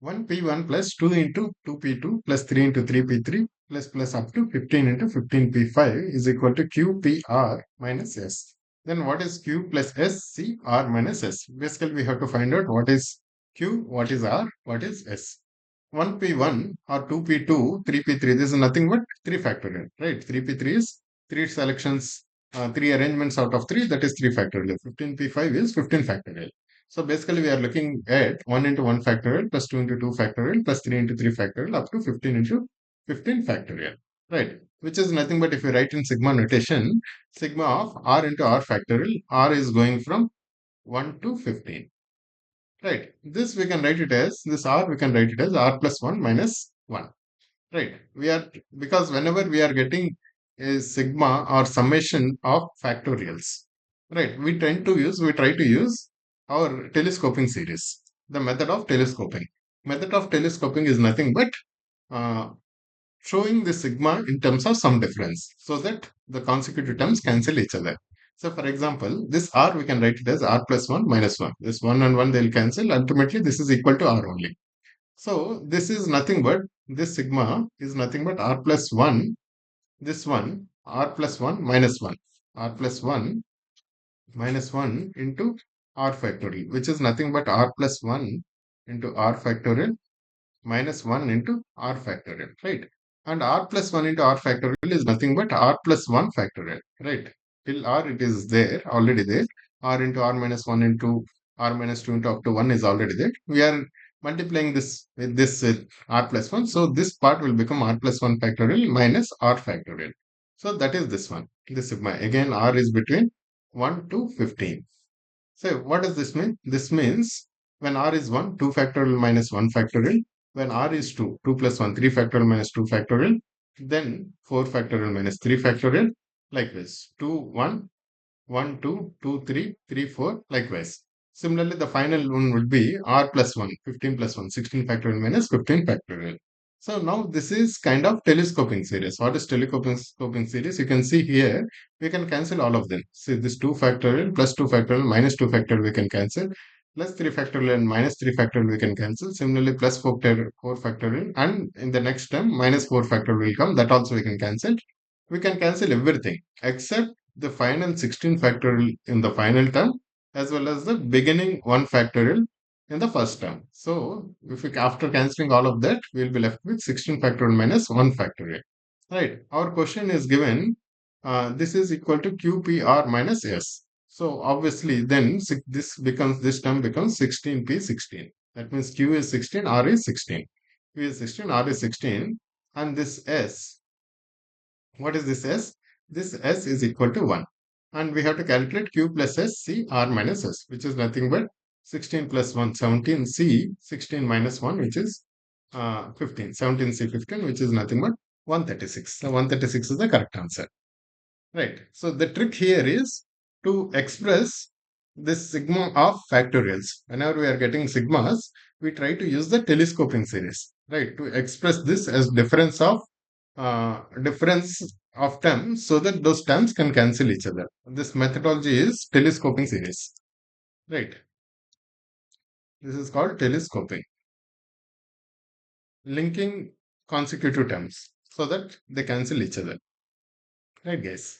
1p1 plus 2 into 2p2 plus 3 into 3p3 plus up to 15 into 15p5 is equal to qpr minus s. Then what is q plus s? C r minus s. Basically, we have to find out what is q, what is r, what is s. 1p1 or 2p2, 3p3, this is nothing but 3 factorial, right? 3p3 is 3 selections, 3 arrangements out of 3, that is 3 factorial. 15p5 is 15 factorial. So basically, we are looking at 1 into 1 factorial plus 2 into 2 factorial plus 3 into 3 factorial up to 15 into 15 factorial, right? Which is nothing but if you write in sigma notation, sigma of r into r factorial, r is going from 1 to 15. Right. This we can write it as, this r we can write it as r plus 1 minus 1. Right. We are, because whenever we are getting a sigma or summation of factorials, right, we try to use our telescoping series, the method of telescoping. Method of telescoping is nothing but uh, showing the sigma in terms of some difference so that the consecutive terms cancel each other. So, for example, this r we can write it as r plus 1 minus 1. This 1 and 1 they'll cancel. Ultimately, this is equal to r only. So, this is nothing but, this sigma is nothing but r plus 1, this one, r plus 1 minus 1, r plus 1 minus 1 into r factorial, which is nothing but r plus 1 into r factorial minus 1 into r factorial, right? And r plus 1 into r factorial is nothing but r plus 1 factorial, right? Till r it is there, already there. R into r minus 1 into r minus 2 into up to 1 is already there. We are multiplying this with this r plus 1. So this part will become r plus 1 factorial minus r factorial. So that is this one, this sigma. Again, r is between 1 to 15. So what does this mean? This means when r is 1, 2 factorial minus 1 factorial. When r is 2, 2 plus 1, 3 factorial minus 2 factorial. Then 4 factorial minus 3 factorial. Likewise, 2, 1, 1, 2, 2, 3, 3, 4. Likewise. Similarly, the final one would be r plus 1, 15 plus 1, 16 factorial minus 15 factorial. So now this is kind of telescoping series. What is telescoping series? You can see here, we can cancel all of them. See this 2 factorial plus 2 factorial minus 2 factorial we can cancel. Plus 3 factorial and minus 3 factorial we can cancel. Similarly, plus 4 factorial and in the next term minus 4 factorial will come. That also we can cancel. We can cancel everything except the final 16 factorial in the final term as well as the beginning 1 factorial in the first term. So, if we, after cancelling all of that, we will be left with 16 factorial minus 1 factorial. Right. Our question is given, this is equal to QPR minus S. So, obviously, then this term becomes 16P16. That means Q is 16, R is 16. Q is 16, R is 16. And this S, what is this S? This S is equal to 1. And we have to calculate Q plus S, C, R minus S, which is nothing but 16 plus 1, 17, C, 16 minus 1, which is 15. 17, C, 15, which is nothing but 136. So 136 is the correct answer. Right. So the trick here is to express this sigma of factorials. Whenever we are getting sigmas, we try to use the telescoping series, right? To express this as difference of terms so that those terms can cancel each other. This methodology is telescoping series, right? This is called telescoping, linking consecutive terms so that they cancel each other, right, guys?